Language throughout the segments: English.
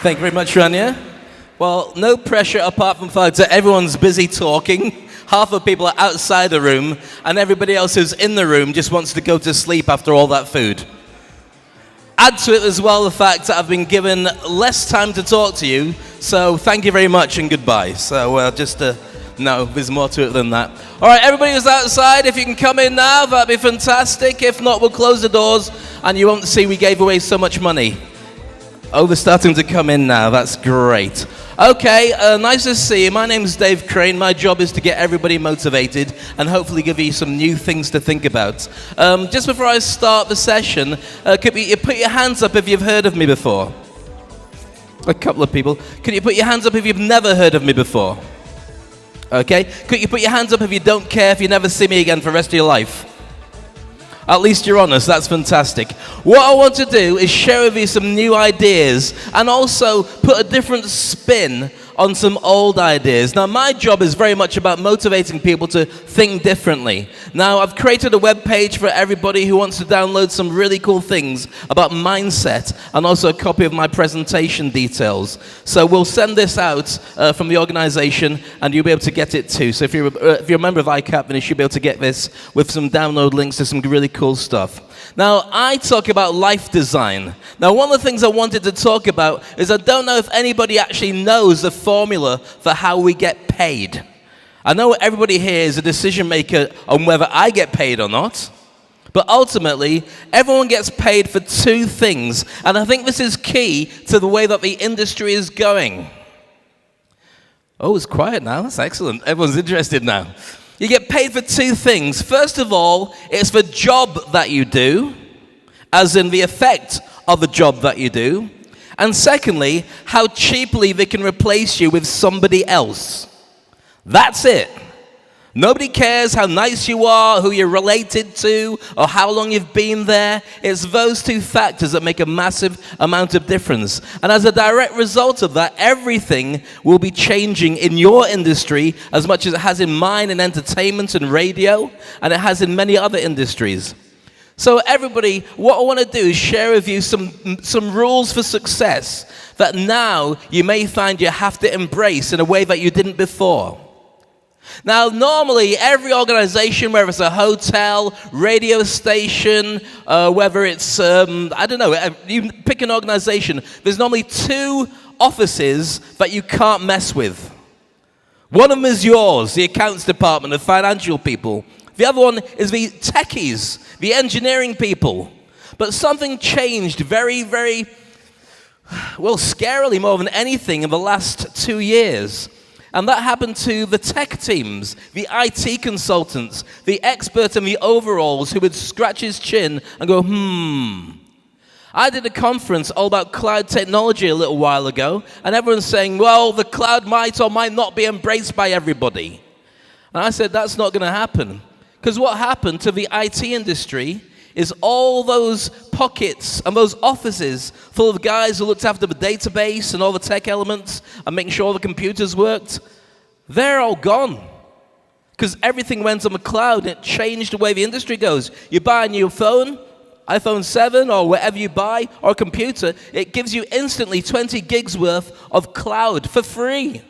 Thank you very much, Rania. Well, no pressure apart from the fact that everyone's busy talking. Half the people are outside the room, and everybody else who's in the room just wants to go to sleep after all that food. Add to it as well the fact that I've been given less time to talk to you, so thank you very much and goodbye. So no, there's more to it than that. All right, everybody who's outside, if you can come in now, that'd be fantastic. If not, we'll close the doors, and you won't see we gave away so much money. Oh, they're starting to come in now. That's great. Okay, nice to see you. My name's Dave Crane. My job is to get everybody motivated and hopefully give you some new things to think about. Just before I start the session, could you put your hands up if you've heard of me before? A couple of people. Could you put your hands up if you've never heard of me before? Okay. Could you put your hands up if you don't care if you never see me again for the rest of your life? At least you're honest, that's fantastic. What I want to do is share with you some new ideas and also put a different spin on some old ideas. Now, my job is very much about motivating people to think differently. Now, I've created a web page for everybody who wants to download some really cool things about mindset and also a copy of my presentation details. So we'll send this out from the organization and you'll be able to get it too. So if you're a member of ICAP, then you should be able to get this with some download links to some really cool stuff. Now, I talk about life design. Now, one of the things I wanted to talk about is I don't know if anybody actually knows the formula for how we get paid. I know everybody here is a decision maker on whether I get paid or not, but ultimately, everyone gets paid for two things, and I think this is key to the way that the industry is going. Oh, it's quiet now. That's excellent. Everyone's interested now. You get paid for two things. First of all, it's the job that you do, as in the effect of the job that you do. And secondly, how cheaply they can replace you with somebody else. That's it. Nobody cares how nice you are, who you're related to, or how long you've been there. It's those two factors that make a massive amount of difference. And as a direct result of that, everything will be changing in your industry as much as it has in mine in entertainment and radio, and it has in many other industries. So everybody, what I want to do is share with you some rules for success that now you may find you have to embrace in a way that you didn't before. Now, normally, every organization, whether it's a hotel, radio station, whether it's, I don't know, you pick an organization, there's normally two offices that you can't mess with. One of them is yours, the accounts department, the financial people. The other one is the techies, the engineering people. But something changed very, very, well, scarily more than anything in the last 2 years. And that happened to the tech teams, the IT consultants, the expert in the overalls who would scratch his chin and go, I did a conference all about cloud technology a little while ago, and everyone's saying, well, the cloud might or might not be embraced by everybody. And I said, that's not going to happen. Because what happened to the IT industry is all those pockets and those offices full of guys who looked after the database and all the tech elements and making sure all the computers worked, they're all gone. Because everything went on the cloud and it changed the way the industry goes. You buy a new phone, iPhone 7 or whatever you buy, or a computer, it gives you instantly 20 gigs worth of cloud for free.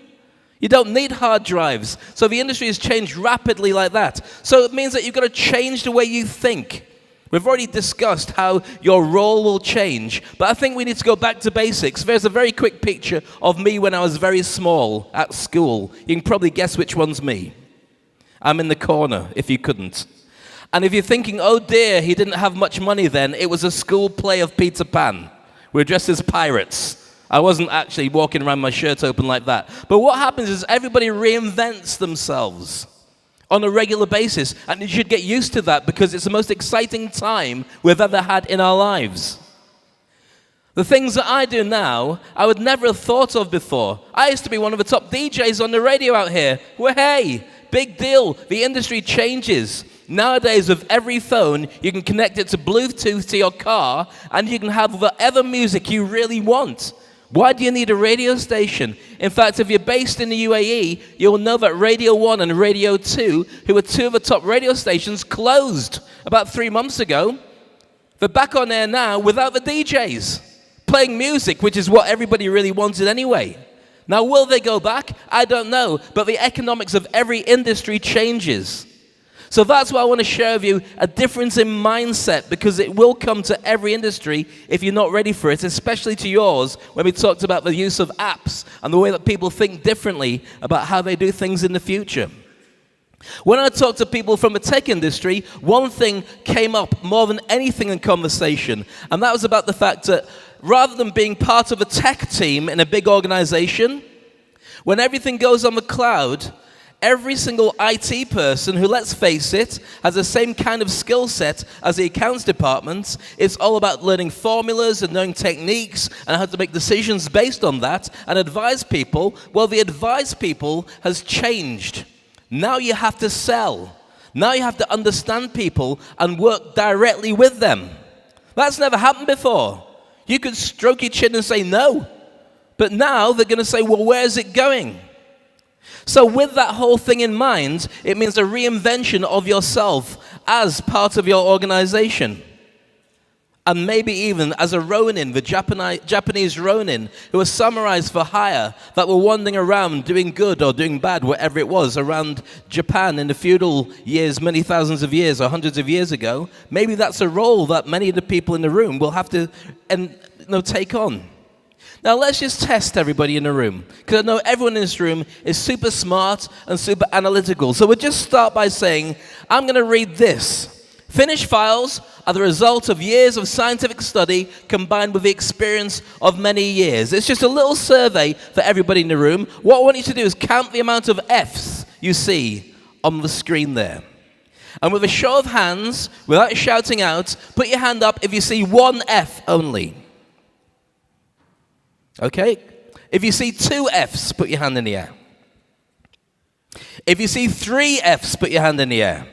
You don't need hard drives. So the industry has changed rapidly like that. So it means that you've got to change the way you think. We've already discussed how your role will change, but I think we need to go back to basics. There's a very quick picture of me when I was very small at school. You can probably guess which one's me. I'm in the corner, if you couldn't. And if you're thinking, oh dear, he didn't have much money then, it was a school play of Peter Pan. We were dressed as pirates. I wasn't actually walking around my shirt open like that. But what happens is everybody reinvents themselves on a regular basis, and you should get used to that because it's the most exciting time we've ever had in our lives. The things that I do now, I would never have thought of before. I used to be one of the top DJs on the radio out here. Well, hey, big deal. The industry changes. Nowadays, with every phone, you can connect it to Bluetooth to your car, and you can have whatever music you really want. Why do you need a radio station? In fact, if you're based in the UAE, you'll know that Radio 1 and Radio 2, who were two of the top radio stations, closed about 3 months ago. They're back on air now without the DJs. playing music, which is what everybody really wanted anyway. Now, will they go back? I don't know, but the economics of every industry changes. So that's why I want to share with you a difference in mindset, because it will come to every industry if you're not ready for it, especially to yours, when we talked about the use of apps and the way that people think differently about how they do things in the future. When I talked to people from the tech industry, one thing came up more than anything in conversation, and that was about the fact that rather than being part of a tech team in a big organization, when everything goes on the cloud, every single IT person who, let's face it, has the same kind of skill set as the accounts department. It's all about learning formulas and knowing techniques and how to make decisions based on that and advise people. Well, the advise people has changed. Now you have to sell. Now you have to understand people and work directly with them. That's never happened before. You could stroke your chin and say no. But now they're going to say, well, where's it going? So with that whole thing in mind, it means a reinvention of yourself as part of your organization. And maybe even as a Ronin, the Japanese Ronin, who were summarized for hire, that were wandering around doing good or doing bad, whatever it was, around Japan in the feudal years, many thousands of years or hundreds of years ago. Maybe that's a role that many of the people in the room will have to take on. Now, let's just test everybody in the room, because I know everyone in this room is super smart and super analytical. So we'll just start by saying, I'm going to read this. Finished files are the result of years of scientific study combined with the experience of many years. It's just a little survey for everybody in the room. What I want you to do is count the amount of Fs you see on the screen there. And with a show of hands, without shouting out, put your hand up if you see one F only. Okay? If you see 2 Fs, put your hand in the air. If you see 3 Fs, put your hand in the air.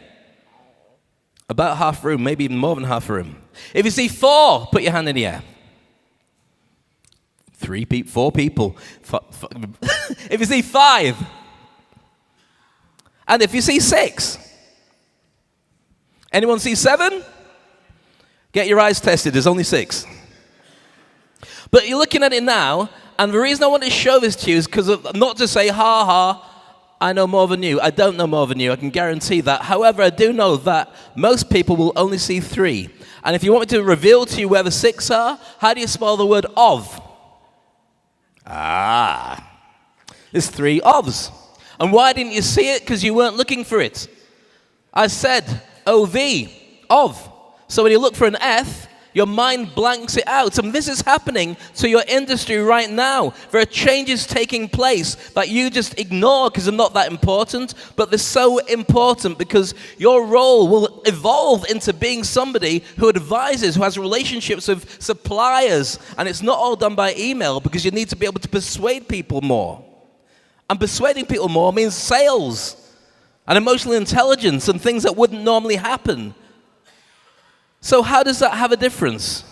About half room, maybe even more than half room. If you see 4, put your hand in the air. 4 people. If you see 5. And if you see 6. Anyone see 7? Get your eyes tested, there's only 6. But you're looking at it now, and the reason I want to show this to you is because not to say, ha ha, I know more than you. I don't know more than you, I can guarantee that. However, I do know that most people will only see 3. And if you want me to reveal to you where the 6 are, how do you spell the word of? There's 3 ofs. And why didn't you see it? Because you weren't looking for it. I said O-V, of. So when you look for an F, your mind blanks it out. And this is happening to your industry right now. There are changes taking place that you just ignore because they're not that important, but they're so important because your role will evolve into being somebody who advises, who has relationships with suppliers. And it's not all done by email because you need to be able to persuade people more. And persuading people more means sales and emotional intelligence and things that wouldn't normally happen. So how does that have a difference?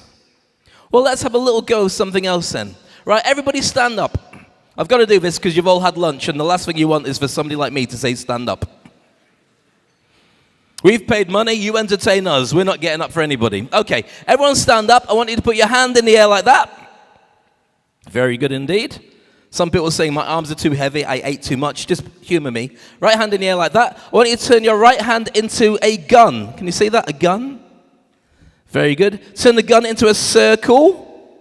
Well, let's have a little go of something else then. Right, everybody stand up. I've got to do this because you've all had lunch, and the last thing you want is for somebody like me to say stand up. We've paid money, you entertain us. We're not getting up for anybody. Okay, everyone stand up. I want you to put your hand in the air like that. Very good indeed. Some people are saying my arms are too heavy, I ate too much. Just humor me. Right hand in the air like that. I want you to turn your right hand into a gun. Can you see that? A gun? Very good. Turn the gun into a circle.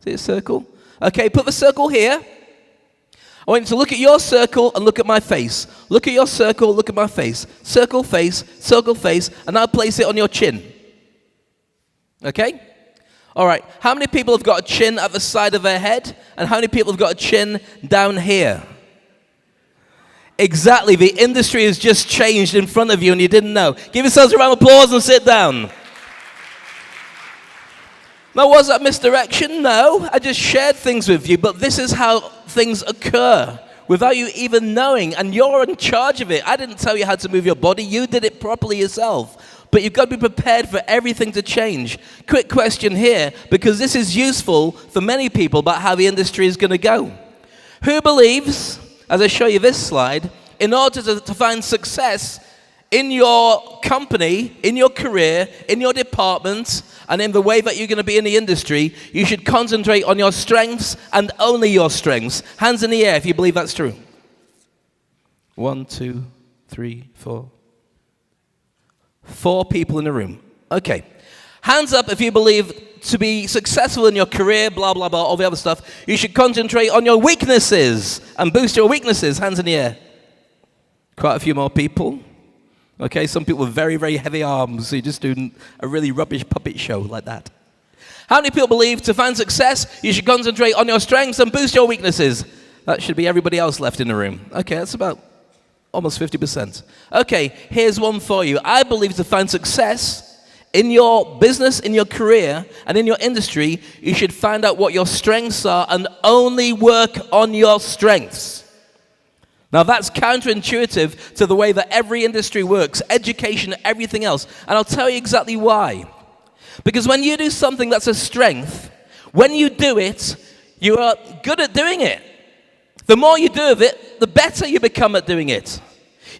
See a circle? Okay, put the circle here. I want you to look at your circle and look at my face. Look at your circle, look at my face. Circle, face, and now place it on your chin. Okay? All right. How many people have got a chin at the side of their head? And how many people have got a chin down here? Exactly. The industry has just changed in front of you and you didn't know. Give yourselves a round of applause and sit down. Now, was that misdirection? No, I just shared things with you, but this is how things occur without you even knowing, and you're in charge of it. I didn't tell you how to move your body, you did it properly yourself, but you've got to be prepared for everything to change. Quick question here, because this is useful for many people about how the industry is going to go. Who believes, as I show you this slide, in order to find success in your company, in your career, in your department, and in the way that you're going to be in the industry, you should concentrate on your strengths and only your strengths. Hands in the air if you believe that's true. 1, 2, 3, 4. 4 people in the room. Okay. Hands up if you believe to be successful in your career, blah, blah, blah, all the other stuff, you should concentrate on your weaknesses and boost your weaknesses. Hands in the air. Quite a few more people. Okay, some people with very, very heavy arms, so you're just doing a really rubbish puppet show like that. How many people believe to find success, you should concentrate on your strengths and boost your weaknesses? That should be everybody else left in the room. Okay, that's about almost 50%. Okay, here's one for you. I believe to find success in your business, in your career, and in your industry, you should find out what your strengths are and only work on your strengths. Now that's counterintuitive to the way that every industry works, education, everything else. And I'll tell you exactly why. Because when you do something that's a strength, when you do it, you are good at doing it. The more you do of it, the better you become at doing it.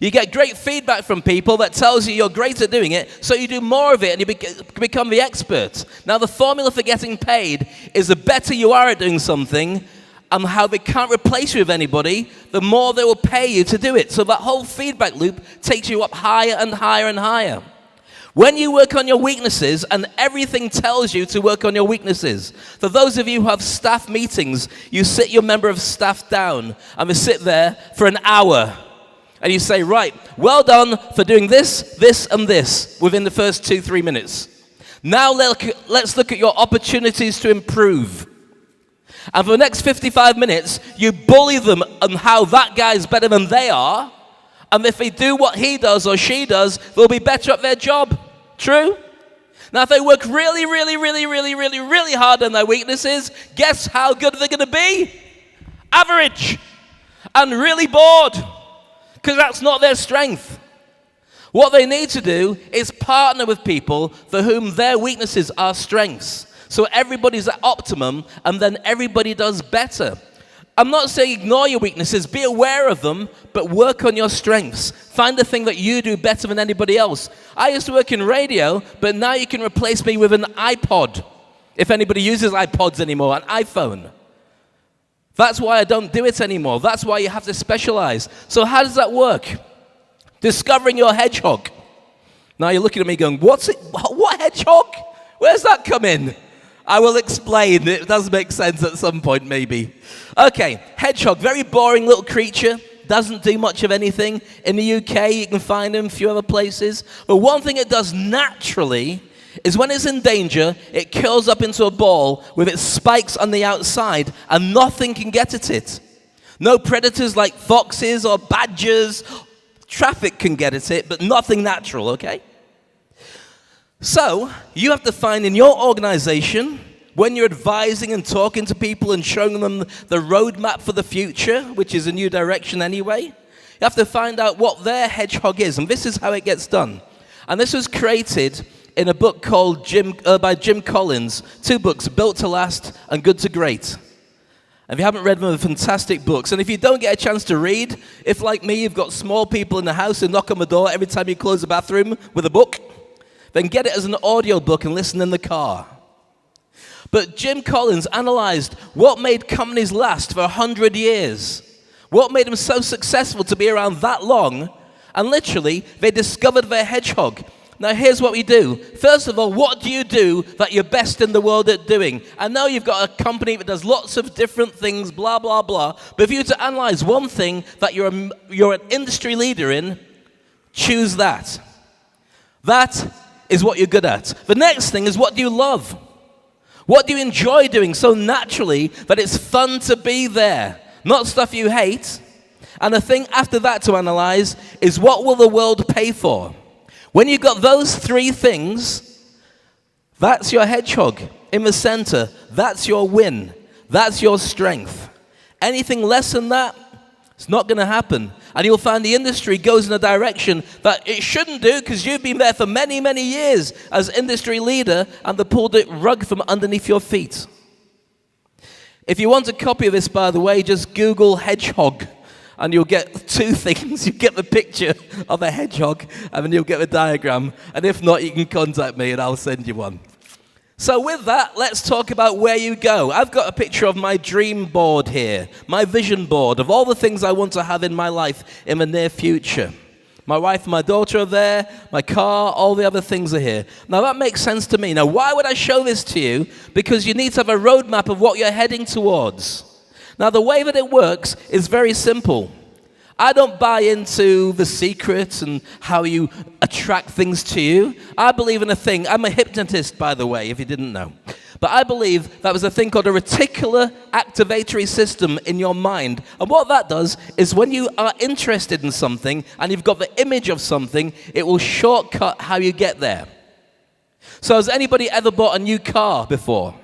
You get great feedback from people that tells you you're great at doing it, so you do more of it and you become the expert. Now the formula for getting paid is the better you are at doing something and how they can't replace you with anybody, the more they will pay you to do it. So that whole feedback loop takes you up higher and higher and higher. When you work on your weaknesses, and everything tells you to work on your weaknesses. For those of you who have staff meetings, you sit your member of staff down and they sit there for an hour. And you say, right, well done for doing this, this, and this within the first 2-3 minutes. Now let's look at your opportunities to improve. And for the next 55 minutes, you bully them on how that guy's better than they are. And if they do what he does or she does, they'll be better at their job. True? Now, if they work really, really, really, really, really, really hard on their weaknesses, guess how good they're going to be? Average. And really bored. Because that's not their strength. What they need to do is partner with people for whom their weaknesses are strengths. So everybody's at optimum, and then everybody does better. I'm not saying ignore your weaknesses, be aware of them, but work on your strengths. Find the thing that you do better than anybody else. I used to work in radio, but now you can replace me with an iPod. If anybody uses iPods anymore, an iPhone. That's why I don't do it anymore. That's why you have to specialize. So how does that work? Discovering your hedgehog. Now you're looking at me going, what hedgehog? Where's that come in? I will explain. It does make sense at some point, maybe. Okay, hedgehog, very boring little creature. Doesn't do much of anything. In the UK, you can find him a few other places. But one thing it does naturally is when it's in danger, it curls up into a ball with its spikes on the outside, and nothing can get at it. No predators like foxes or badgers. Traffic can get at it, but nothing natural, okay? So, you have to find in your organization, when you're advising and talking to people and showing them the roadmap for the future, which is a new direction anyway, you have to find out what their hedgehog is, and this is how it gets done. And this was created in a book called by Jim Collins. 2 books, Built to Last and Good to Great. If you haven't read them, they're fantastic books. And if you don't get a chance to read, if like me, you've got small people in the house who knock on the door every time you close the bathroom with a book, then get it as an audio book and listen in the car. But Jim Collins analyzed what made companies last for 100 years. What made them so successful to be around that long? And literally, they discovered their hedgehog. Now, here's what we do. First of all, what do you do that you're best in the world at doing? I know you've got a company that does lots of different things, blah, blah, blah. But if you were to analyze one thing that you're an industry leader in, choose that. That is what you're good at. The next thing is, what do you love? What do you enjoy doing so naturally that it's fun to be there? Not stuff you hate. And the thing after that to analyze is, what will the world pay for? When you've got those 3 things, that's your hedgehog in the center. That's your win. That's your strength. Anything less than that, it's not going to happen. And you'll find the industry goes in a direction that it shouldn't do, because you've been there for many, many years as industry leader, and they pulled the rug from underneath your feet. If you want a copy of this, by the way, just Google hedgehog. And you'll get 2 things. You get the picture of a hedgehog, and then you'll get the diagram. And if not, you can contact me and I'll send you one. So with that, let's talk about where you go. I've got a picture of my dream board here, my vision board of all the things I want to have in my life in the near future. My wife and my daughter are there, my car, all the other things are here. Now that makes sense to me. Now why would I show this to you? Because you need to have a roadmap of what you're heading towards. Now the way that it works is very simple. I don't buy into the secrets and how you attract things to you. I believe in a thing. I'm a hypnotist, by the way, if you didn't know. But I believe that was a thing called a reticular activatory system in your mind. And what that does is when you are interested in something and you've got the image of something, it will shortcut how you get there. So has anybody ever bought a new car before?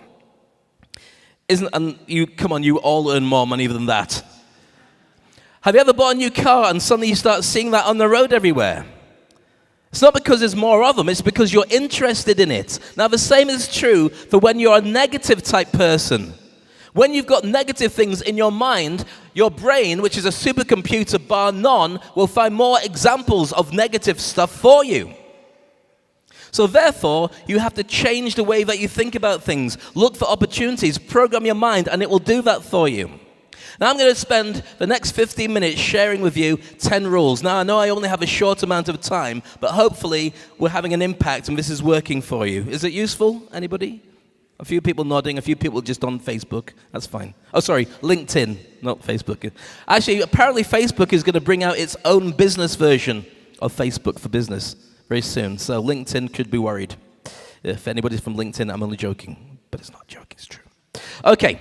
Come on, you all earn more money than that. Have you ever bought a new car and suddenly you start seeing that on the road everywhere? It's not because there's more of them, it's because you're interested in it. Now the same is true for when you're a negative type person. When you've got negative things in your mind, your brain, which is a supercomputer bar none, will find more examples of negative stuff for you. So therefore, you have to change the way that you think about things. Look for opportunities, program your mind, and it will do that for you. Now I'm going to spend the next 15 minutes sharing with you 10 rules. Now I know I only have a short amount of time, but hopefully we're having an impact and this is working for you. Is it useful? Anybody? A few people nodding, a few people just on Facebook. That's fine. Oh, sorry, LinkedIn, not Facebook. Actually, apparently Facebook is going to bring out its own business version of Facebook for business very soon. So LinkedIn could be worried. If anybody's from LinkedIn, I'm only joking. But it's not joking, it's true. Okay.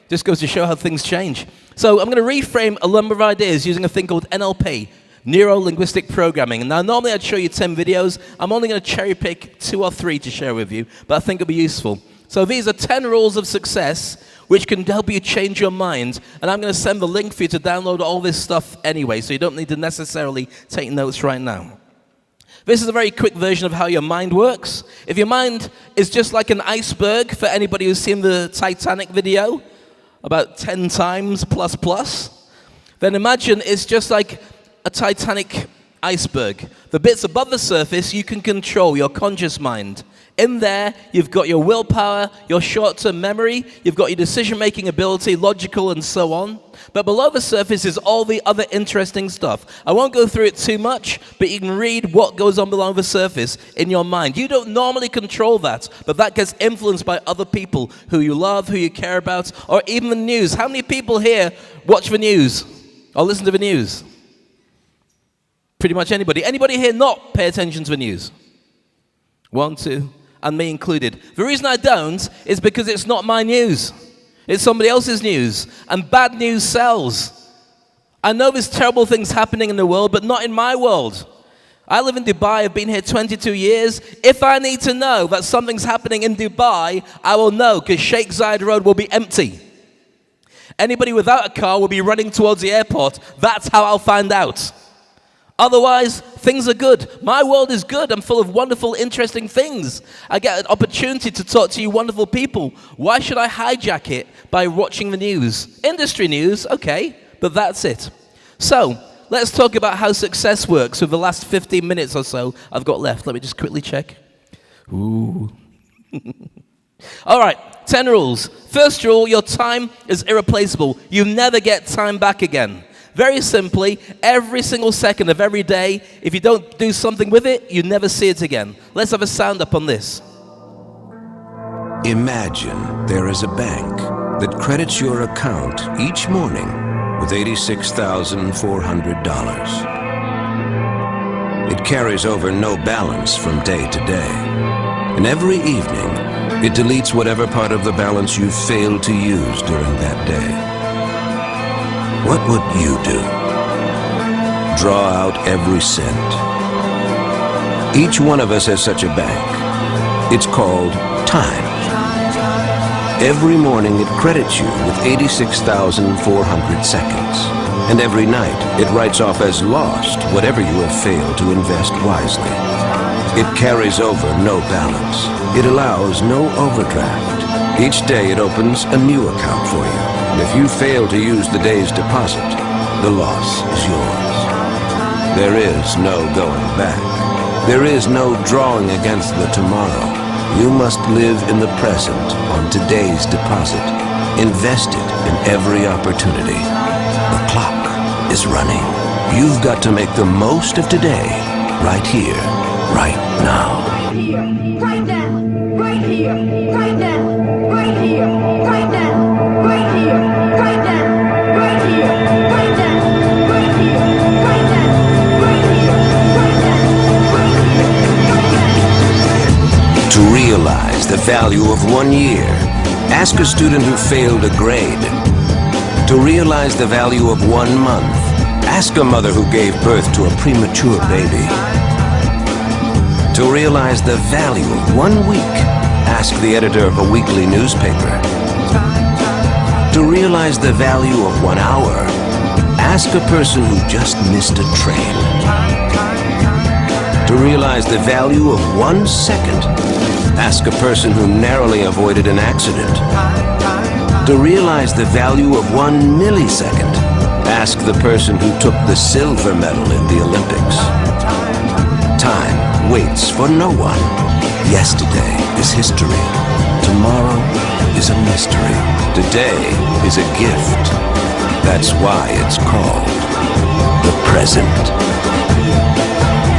Just goes to show how things change. So I'm going to reframe a number of ideas using a thing called NLP, Neuro-Linguistic Programming. Now, normally I'd show you 10 videos. I'm only going to cherry pick 2 or 3 to share with you, but I think it'll be useful. So these are 10 rules of success which can help you change your mind. And I'm going to send the link for you to download all this stuff anyway, so you don't need to necessarily take notes right now. This is a very quick version of how your mind works. If your mind is just like an iceberg, for anybody who's seen the Titanic video, about 10 times plus, then imagine it's just like a Titanic iceberg. The bits above the surface you can control, your conscious mind. In there, you've got your willpower, your short-term memory, you've got your decision-making ability, logical, and so on. But below the surface is all the other interesting stuff. I won't go through it too much, but you can read what goes on below the surface in your mind. You don't normally control that, but that gets influenced by other people who you love, who you care about, or even the news. How many people here watch the news or listen to the news? Pretty much anybody. Anybody here not pay attention to the news? 1, 2, and me included. The reason I don't is because it's not my news. It's somebody else's news, and bad news sells. I know there's terrible things happening in the world, but not in my world. I live in Dubai, I've been here 22 years. If I need to know that something's happening in Dubai, I will know, because Sheikh Zayed Road will be empty. Anybody without a car will be running towards the airport. That's how I'll find out. Otherwise, things are good. My world is good. I'm full of wonderful, interesting things. I get an opportunity to talk to you wonderful people. Why should I hijack it by watching the news? Industry news, okay, but that's it. So, let's talk about how success works with the last 15 minutes or so I've got left. Let me just quickly check. Ooh. All right, 10 rules. First rule, your time is irreplaceable. You never get time back again. Very simply, every single second of every day, if you don't do something with it, you never see it again. Let's have a sound up on this. Imagine there is a bank that credits your account each morning with $86,400. It carries over no balance from day to day. And every evening, it deletes whatever part of the balance you failed to use during that day. What would you do? Draw out every cent. Each one of us has such a bank. It's called time. Every morning it credits you with 86,400 seconds. And every night it writes off as lost whatever you have failed to invest wisely. It carries over no balance. It allows no overdraft. Each day it opens a new account for you. And if you fail to use the day's deposit, the loss is yours. There is no going back. There is no drawing against the tomorrow. You must live in the present on today's deposit, invested in every opportunity. The clock is running. You've got to make the most of today, right here, right now. Right here, right now, right here, right now, right here, right now, right here, right now, right here, right now, right here, right now, right here, right now, right here. To realize the value of 1 year, ask a student who failed a grade. To realize the value of 1 month, ask a mother who gave birth to a premature baby. To realize the value of 1 week, ask the editor of a weekly newspaper. To realize the value of 1 hour, ask a person who just missed a train. To realize the value of 1 second, ask a person who narrowly avoided an accident. To realize the value of 1 millisecond, ask the person who took the silver medal in the Olympics. Time waits for no one. Yesterday is history. Tomorrow is a mystery. Today is a gift. That's why it's called the present.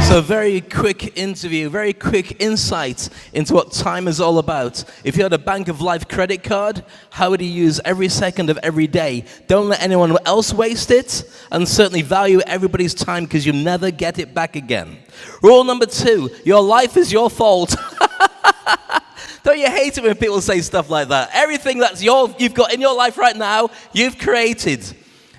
So very quick interview, very quick insight into what time is all about. If you had a Bank of Life credit card, how would you use every second of every day? Don't let anyone else waste it, and certainly value everybody's time because you never get it back again. Rule number 2, your life is your fault. Don't you hate it when people say stuff like that? Everything that's you've got in your life right now, you've created.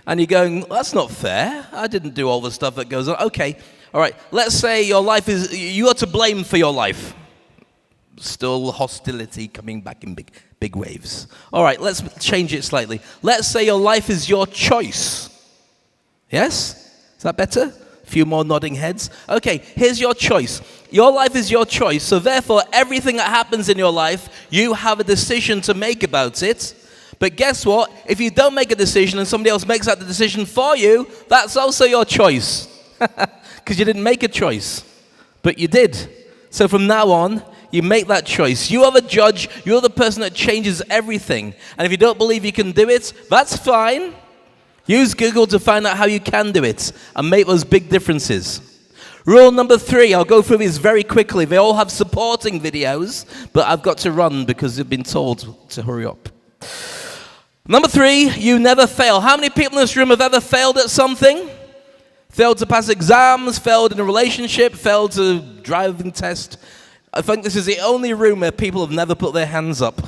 And you're going, well, that's not fair. I didn't do all the stuff that goes on. Okay. All right, let's say your life is, you are to blame for your life. Still hostility coming back in big waves. All right, let's change it slightly. Let's say your life is your choice. Yes? Is that better? A few more nodding heads. Okay, here's your choice. Your life is your choice, so therefore everything that happens in your life, you have a decision to make about it. But guess what? If you don't make a decision and somebody else makes that decision for you, that's also your choice. Because you didn't make a choice, but you did. So from now on, you make that choice. You are the judge. You're the person that changes everything. And if you don't believe you can do it, that's fine. Use Google to find out how you can do it and make those big differences. Rule number 3, I'll go through these very quickly. They all have supporting videos, but I've got to run because you've been told to hurry up. Number 3, you never fail. How many people in this room have ever failed at something? Failed to pass exams, failed in a relationship, failed to driving test. I think this is the only room where people have never put their hands up.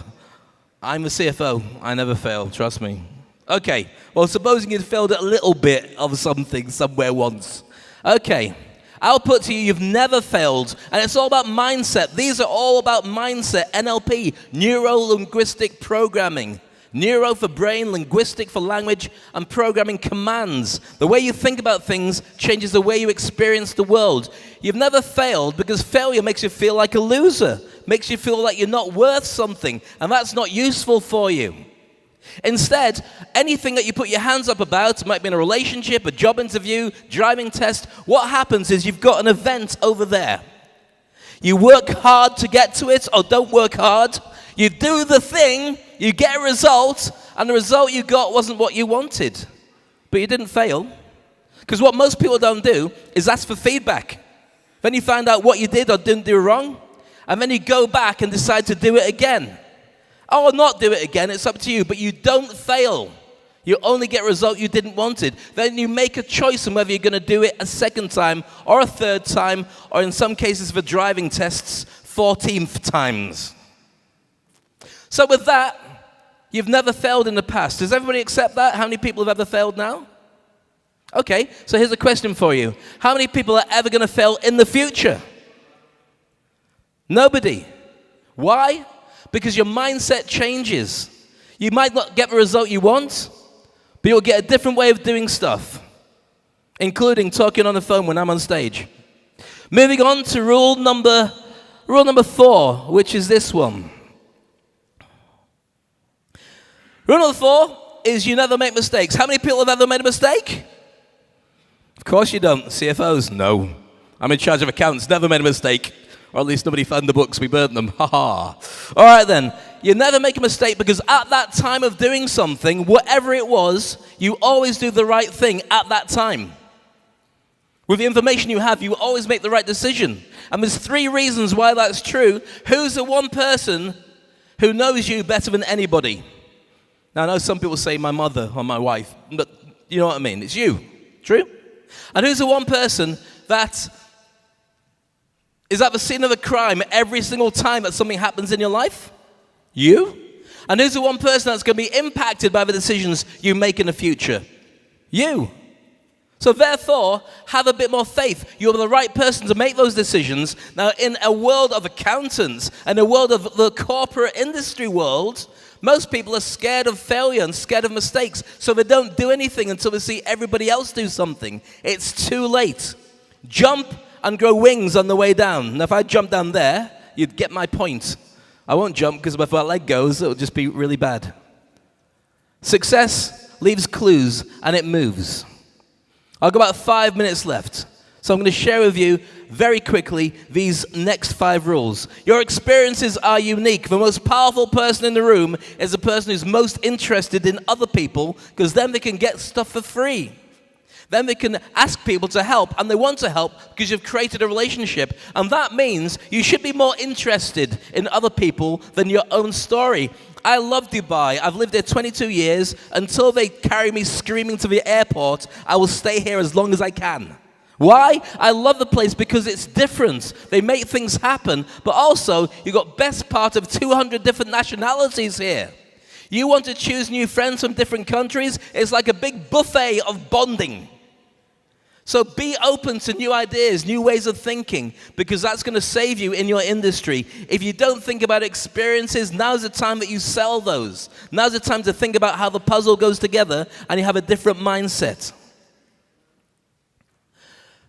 I'm the CFO. I never fail, trust me. Okay, well, supposing you'd failed a little bit of something somewhere once. Okay, I'll put to you, you've never failed. And it's all about mindset. These are all about mindset, NLP, neuro-linguistic programming. Neuro for brain, linguistic for language, and programming commands. The way you think about things changes the way you experience the world. You've never failed because failure makes you feel like a loser, makes you feel like you're not worth something, and that's not useful for you. Instead, anything that you put your hands up about, it might be in a relationship, a job interview, driving test, what happens is you've got an event over there. You work hard to get to it, or don't work hard. You do the thing, you get a result, and the result you got wasn't what you wanted. But you didn't fail. Because what most people don't do is ask for feedback. Then you find out what you did or didn't do wrong, and then you go back and decide to do it again. Or not do it again, it's up to you, but you don't fail. You only get a result you didn't want it. Then you make a choice on whether you're going to do it a second time, or a third time, or in some cases for driving tests, 14th times. So with that, you've never failed in the past. Does everybody accept that? How many people have ever failed now? Okay, so here's a question for you. How many people are ever going to fail in the future? Nobody. Why? Because your mindset changes. You might not get the result you want, but you'll get a different way of doing stuff, including talking on the phone when I'm on stage. Moving on to rule number 4, which is this one. Rule number 4 is you never make mistakes. How many people have ever made a mistake? Of course you don't. CFOs, no. I'm in charge of accounts, never made a mistake. Or at least nobody found the books, we burnt them. Ha ha. All right then. You never make a mistake because at that time of doing something, whatever it was, you always do the right thing at that time. With the information you have, you always make the right decision. And there's 3 reasons why that's true. Who's the one person who knows you better than anybody? Now, I know some people say my mother or my wife, but you know what I mean. It's you. True? And who's the one person that is at the scene of a crime every single time that something happens in your life? You. And who's the one person that's going to be impacted by the decisions you make in the future? You. So therefore, have a bit more faith. You're the right person to make those decisions. Now, in a world of accountants and a world of the corporate industry world, most people are scared of failure and scared of mistakes, so they don't do anything until they see everybody else do something. It's too late. Jump and grow wings on the way down. Now, if I jump down there, you'd get my point. I won't jump because if that leg goes, it'll just be really bad. Success leaves clues and it moves. I've got about 5 minutes left. So I'm going to share with you very quickly these next 5 rules. Your experiences are unique. The most powerful person in the room is the person who's most interested in other people, because then they can get stuff for free. Then they can ask people to help, and they want to help because you've created a relationship. And that means you should be more interested in other people than your own story. I love Dubai. I've lived there 22 years. Until they carry me screaming to the airport, I will stay here as long as I can. Why? I love the place because it's different. They make things happen, but also you've got best part of 200 different nationalities here. You want to choose new friends from different countries? It's like a big buffet of bonding. So be open to new ideas, new ways of thinking, because that's going to save you in your industry. If you don't think about experiences, now's the time that you sell those. Now's the time to think about how the puzzle goes together and you have a different mindset.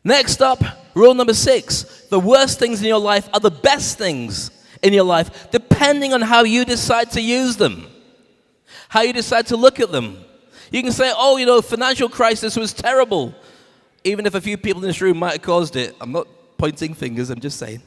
Next up, rule number 6. The worst things in your life are the best things in your life, depending on how you decide to use them, how you decide to look at them. You can say, oh, you know, financial crisis was terrible. Even if a few people in this room might have caused it. I'm not pointing fingers, I'm just saying.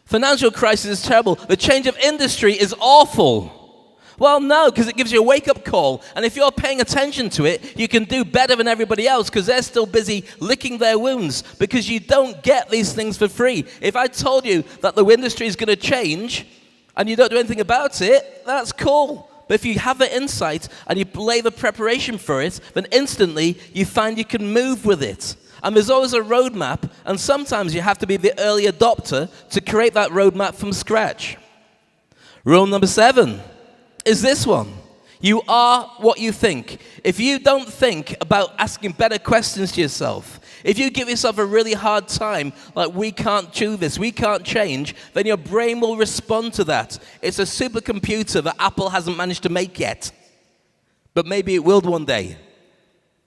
Financial crisis is terrible. The change of industry is awful. Well, no, because it gives you a wake-up call. And if you're paying attention to it, you can do better than everybody else because they're still busy licking their wounds, because you don't get these things for free. If I told you that the industry is going to change and you don't do anything about it, that's cool. But if you have the insight and you lay the preparation for it, then instantly you find you can move with it. And there's always a roadmap, and sometimes you have to be the early adopter to create that roadmap from scratch. Rule number 7 is this one. You are what you think. If you don't think about asking better questions to yourself, if you give yourself a really hard time, like we can't do this, we can't change, then your brain will respond to that. It's a supercomputer that Apple hasn't managed to make yet. But maybe it will one day.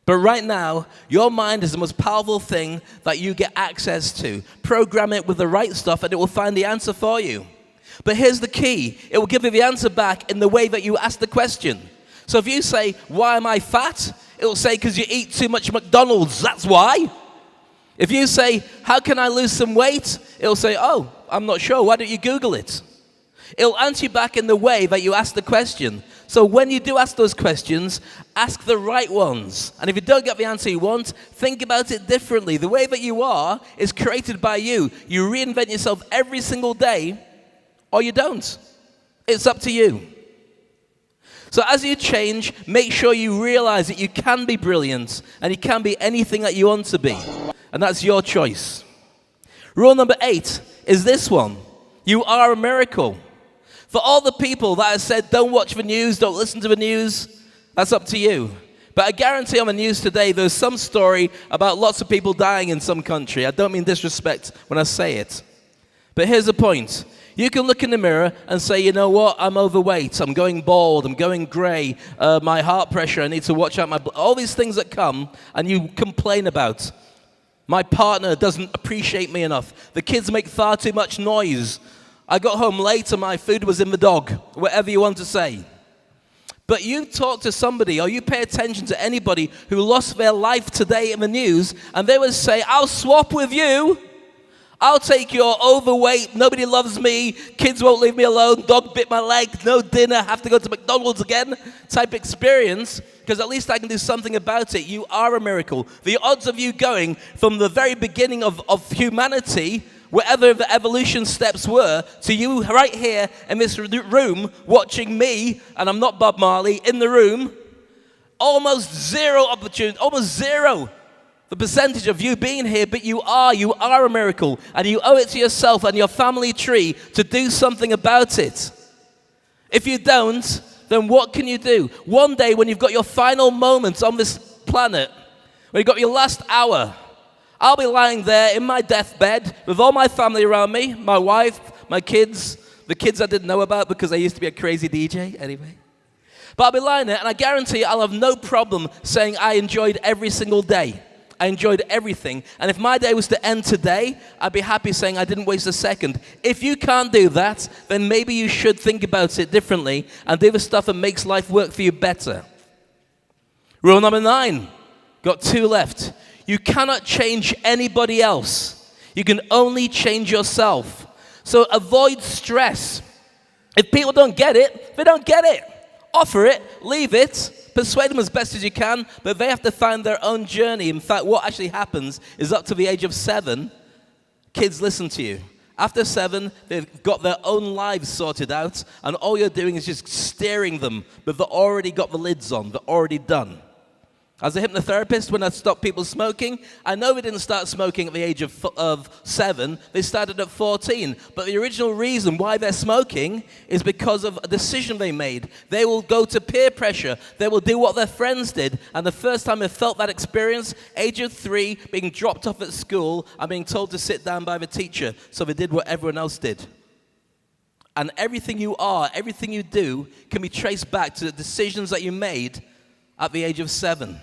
But right now, your mind is the most powerful thing that you get access to. Program it with the right stuff and it will find the answer for you. But here's the key. It will give you the answer back in the way that you ask the question. So if you say, why am I fat? It will say, because you eat too much McDonald's, that's why. If you say, how can I lose some weight? It will say, oh, I'm not sure, why don't you Google it? It'll answer you back in the way that you ask the question. So when you do ask those questions, ask the right ones. And if you don't get the answer you want, think about it differently. The way that you are is created by you. You reinvent yourself every single day, or you don't. It's up to you. So as you change, make sure you realize that you can be brilliant and you can be anything that you want to be. And that's your choice. Rule number 8 is this one. You are a miracle. For all the people that have said, don't watch the news, don't listen to the news, that's up to you. But I guarantee on the news today, there's some story about lots of people dying in some country. I don't mean disrespect when I say it. But here's the point. You can look in the mirror and say, you know what, I'm overweight, I'm going bald, I'm going gray, my heart pressure, I need to watch out my blood. All these things that come and you complain about. My partner doesn't appreciate me enough. The kids make far too much noise. I got home late and my food was in the dog, whatever you want to say. But you talk to somebody or you pay attention to anybody who lost their life today in the news and they would say, I'll swap with you. I'll take your overweight, nobody loves me, kids won't leave me alone, dog bit my leg, no dinner, have to go to McDonald's again type experience, because at least I can do something about it. You are a miracle. The odds of you going from the very beginning of humanity, wherever the evolution steps were, to you right here in this room watching me, and I'm not Bob Marley, in the room, almost zero opportunity, almost zero. The percentage of you being here, but you are a miracle, and you owe it to yourself and your family tree to do something about it. If you don't, then what can you do? One day when you've got your final moments on this planet, when you've got your last hour, I'll be lying there in my deathbed with all my family around me, my wife, my kids, the kids I didn't know about because I used to be a crazy DJ anyway. But I'll be lying there, and I guarantee you I'll have no problem saying I enjoyed every single day. I enjoyed everything. And if my day was to end today, I'd be happy saying I didn't waste a second. If you can't do that, then maybe you should think about it differently and do the stuff that makes life work for you better. Rule number 9. Got 2 left. You cannot change anybody else. You can only change yourself. So avoid stress. If people don't get it, they don't get it. Offer it, leave it. Persuade them as best as you can, but they have to find their own journey. In fact, what actually happens is up to the age of 7, kids listen to you. After 7, they've got their own lives sorted out, and all you're doing is just steering them, but they've already got the lids on, they're already done. As a hypnotherapist, when I stopped people smoking, I know they didn't start smoking at the age of 7. They started at 14. But the original reason why they're smoking is because of a decision they made. They will go to peer pressure. They will do what their friends did. And the first time they felt that experience, age of 3, being dropped off at school and being told to sit down by the teacher. So they did what everyone else did. And everything you are, everything you do, can be traced back to the decisions that you made at the age of 7.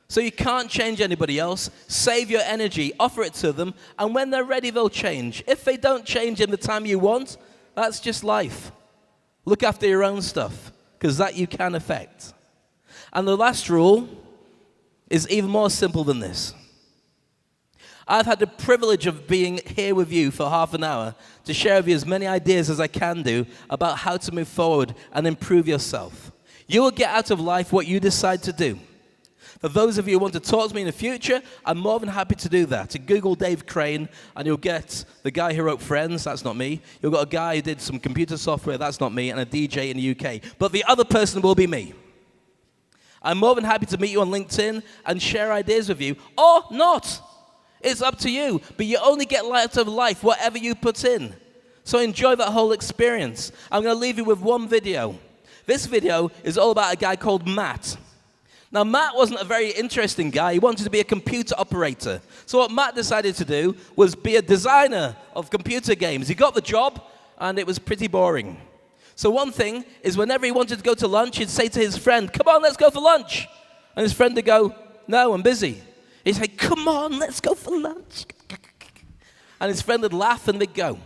So you can't change anybody else. Save your energy, offer it to them, and when they're ready, they'll change. If they don't change in the time you want, that's just life. Look after your own stuff, because that you can affect. And the last rule is even more simple than this. I've had the privilege of being here with you for half an hour to share with you as many ideas as I can do about how to move forward and improve yourself. You will get out of life what you decide to do. For those of you who want to talk to me in the future, I'm more than happy to do that. To Google Dave Crane, and you'll get the guy who wrote Friends, that's not me. You'll get a guy who did some computer software, that's not me, and a DJ in the UK. But the other person will be me. I'm more than happy to meet you on LinkedIn and share ideas with you, or not. It's up to you, but you only get out of life whatever you put in. So enjoy that whole experience. I'm going to leave you with one video. This video is all about a guy called Matt. Now, Matt wasn't a very interesting guy. He wanted to be a computer operator. So what Matt decided to do was be a designer of computer games. He got the job, and it was pretty boring. So one thing is whenever he wanted to go to lunch, he'd say to his friend, "Come on, let's go for lunch." And his friend would go, "No, I'm busy." He'd say, "Come on, let's go for lunch." And his friend would laugh, and they'd go.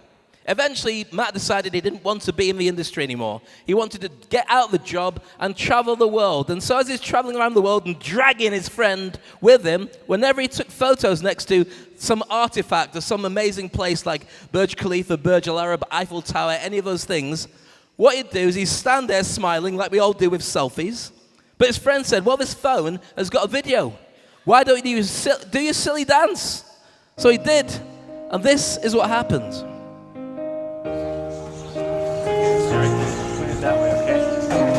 Eventually, Matt decided he didn't want to be in the industry anymore. He wanted to get out of the job and travel the world. And so as he's traveling around the world and dragging his friend with him, whenever he took photos next to some artifact or some amazing place like Burj Khalifa, Burj Al Arab, Eiffel Tower, any of those things, what he'd do is he'd stand there smiling like we all do with selfies. But his friend said, "Well, this phone has got a video. Why don't you do your silly dance?" So he did. And this is what happened. That way, okay? All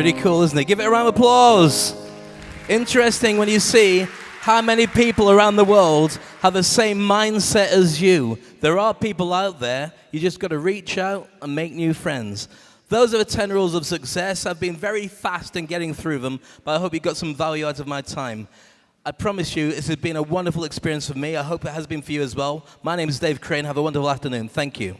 Pretty cool, isn't it? Give it a round of applause. Interesting when you see how many people around the world have the same mindset as you. There are people out there, you just got to reach out and make new friends. Those are the 10 rules of success. I've been very fast in getting through them, but I hope you got some value out of my time. I promise you, this has been a wonderful experience for me. I hope it has been for you as well. My name is Dave Crane. Have a wonderful afternoon. Thank you.